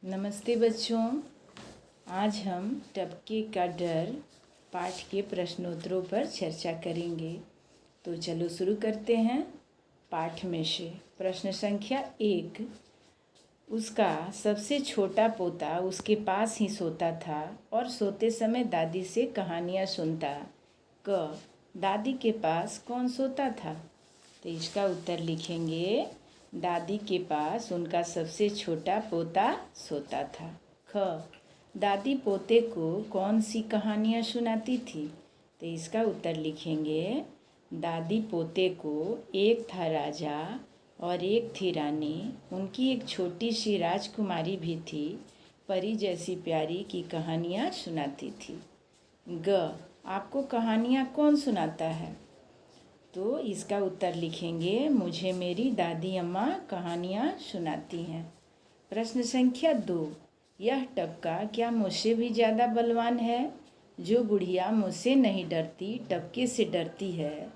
नमस्ते बच्चों। आज हम टपके का डर पाठ के प्रश्नोत्तरों पर चर्चा करेंगे। तो चलो शुरू करते हैं। पाठ में से प्रश्न संख्या 1। उसका सबसे छोटा पोता उसके पास ही सोता था और सोते समय दादी से कहानियाँ सुनता। क दादी के पास कौन सोता था? तो इसका उत्तर लिखेंगे, दादी के पास उनका सबसे छोटा पोता सोता था। ख दादी पोते को कौन सी कहानियाँ सुनाती थी? तो इसका उत्तर लिखेंगे, दादी पोते को एक था राजा और एक थी रानी, उनकी एक छोटी सी राजकुमारी भी थी, परी जैसी प्यारी की कहानियाँ सुनाती थी। ग आपको कहानियाँ कौन सुनाता है? तो इसका उत्तर लिखेंगे, मुझे मेरी दादी अम्मा कहानियाँ सुनाती हैं। प्रश्न संख्या 2। यह टपका क्या मुझसे भी ज़्यादा बलवान है? जो बुढ़िया मुझसे नहीं डरती, टपके से डरती है।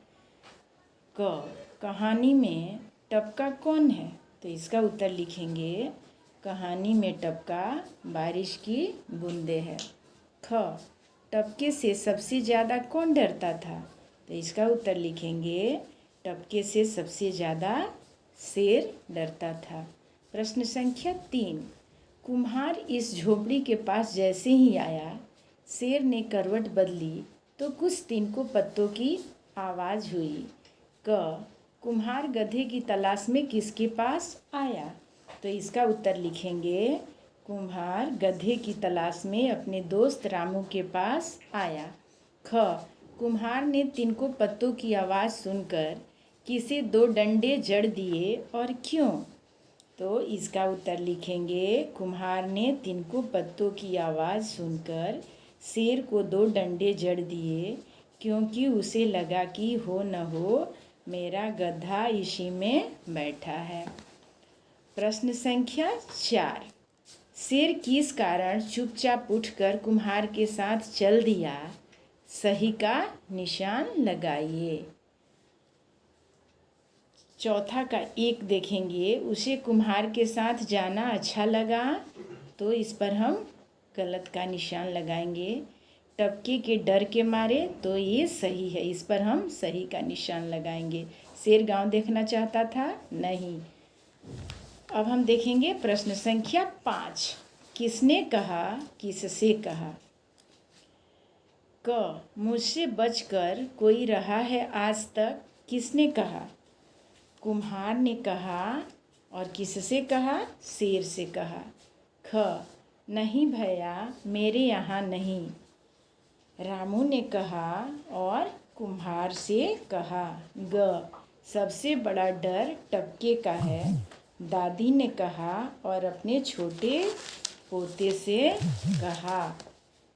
क कहानी में टपका कौन है? तो इसका उत्तर लिखेंगे, कहानी में टपका बारिश की बूंदें है। ख टपके से सबसे ज़्यादा कौन डरता था? तो इसका उत्तर लिखेंगे, टपके से सबसे ज़्यादा शेर डरता था। प्रश्न संख्या 3। कुम्हार इस झोपड़ी के पास जैसे ही आया, शेर ने करवट बदली तो कुछ तिनको पत्तों की आवाज़ हुई। क कुम्हार गधे की तलाश में किसके पास आया? तो इसका उत्तर लिखेंगे, कुम्हार गधे की तलाश में अपने दोस्त रामू के पास आया। ख कुम्हार ने तिनको पत्तों की आवाज़ सुनकर किसे 2 डंडे जड़ दिए और क्यों? तो इसका उत्तर लिखेंगे, कुम्हार ने तिनको पत्तों की आवाज़ सुनकर शेर को 2 डंडे जड़ दिए, क्योंकि उसे लगा कि हो न हो मेरा गधा इसी में बैठा है। प्रश्न संख्या 4। शेर किस कारण चुपचाप उठकर कुम्हार के साथ चल दिया? सही का निशान लगाइए। चौथा का 1 देखेंगे, उसे कुम्हार के साथ जाना अच्छा लगा, तो इस पर हम गलत का निशान लगाएंगे। टपके के डर के मारे, तो ये सही है, इस पर हम सही का निशान लगाएंगे। शेर गांव देखना चाहता था? नहीं। अब हम देखेंगे प्रश्न संख्या 5। किसने कहा, किससे कहा? क मुझसे बचकर कोई रहा है आज तक, किसने कहा? कुम्हार ने कहा। और किससे कहा? शेर से कहा। ख नहीं भैया, मेरे यहाँ नहीं, रामू ने कहा और कुम्हार से कहा। ग सबसे बड़ा डर टपके का है, दादी ने कहा और अपने छोटे पोते से कहा।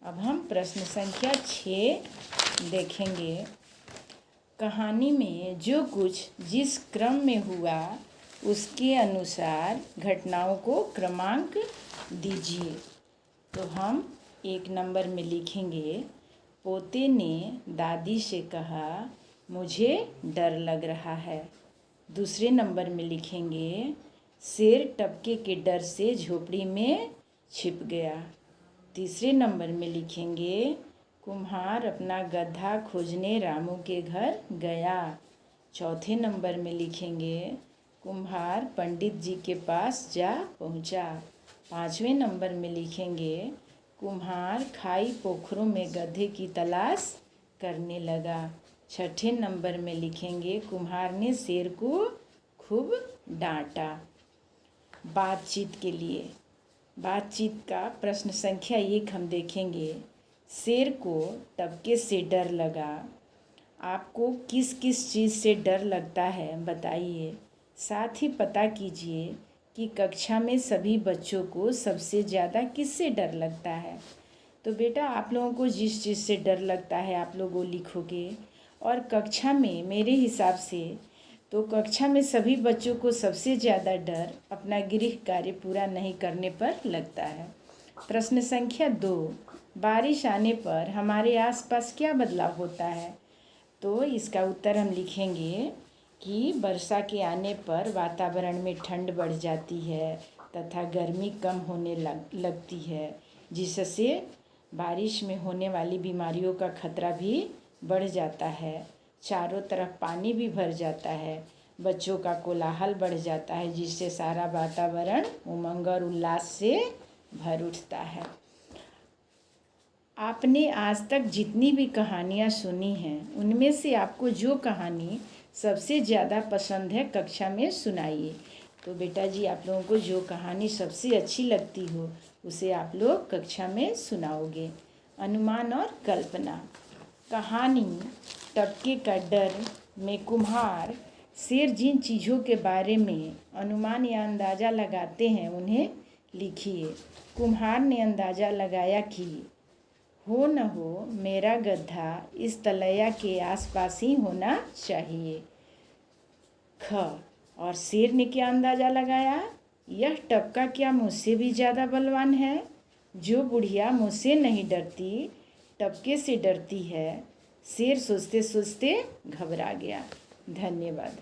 अब हम प्रश्न संख्या 6 देखेंगे। कहानी में जो कुछ जिस क्रम में हुआ, उसके अनुसार घटनाओं को क्रमांक दीजिए। तो हम 1 नंबर में लिखेंगे, पोते ने दादी से कहा, मुझे डर लग रहा है। दूसरे नंबर में लिखेंगे, शेर टपके के डर से झोपड़ी में छिप गया। तीसरे नंबर में लिखेंगे, कुम्हार अपना गधा खोजने रामू के घर गया। चौथे नंबर में लिखेंगे, कुम्हार पंडित जी के पास जा पहुंचा। 5वें नंबर में लिखेंगे, कुम्हार खाई पोखरों में गधे की तलाश करने लगा। 6ठे नंबर में लिखेंगे, कुम्हार ने शेर को खूब डांटा। बातचीत के लिए बातचीत का प्रश्न संख्या 1 हम देखेंगे। शेर को टपके से डर लगा। आपको किस किस चीज़ से डर लगता है बताइए। साथ ही पता कीजिए कि कक्षा में सभी बच्चों को सबसे ज़्यादा किससे डर लगता है। तो बेटा, आप लोगों को जिस चीज़ से डर लगता है आप लोग वो लिखोगे। और कक्षा में मेरे हिसाब से तो कक्षा में सभी बच्चों को सबसे ज़्यादा डर अपना गृह कार्य पूरा नहीं करने पर लगता है। प्रश्न संख्या 2। बारिश आने पर हमारे आसपास क्या बदलाव होता है? तो इसका उत्तर हम लिखेंगे कि वर्षा के आने पर वातावरण में ठंड बढ़ जाती है, तथा गर्मी कम होने लगती है, जिससे बारिश में होने वाली बीमारियों का खतरा भी बढ़ जाता है। चारों तरफ पानी भी भर जाता है, बच्चों का कोलाहल बढ़ जाता है, जिससे सारा वातावरण उमंग और उल्लास से भर उठता है। आपने आज तक जितनी भी कहानियाँ सुनी हैं, उनमें से आपको जो कहानी सबसे ज़्यादा पसंद है कक्षा में सुनाइए। तो बेटा जी, आप लोगों को जो कहानी सबसे अच्छी लगती हो उसे आप लोग कक्षा में सुनाओगे। अनुमान और कल्पना। कहानी टबके का डर में कुम्हार शेर जिन चीज़ों के बारे में अनुमान या अंदाज़ा लगाते हैं उन्हें लिखिए। कुम्हार ने अंदाज़ा लगाया कि हो न हो मेरा गड्ढा इस तलैया के आसपास ही होना चाहिए। ख। और शेर ने क्या अंदाज़ा लगाया? यह टबका क्या मुझसे भी ज़्यादा बलवान है? जो बुढ़िया मुझसे नहीं डरती, टबके से डरती है। शेर सोचते सोचते घबरा गया। धन्यवाद।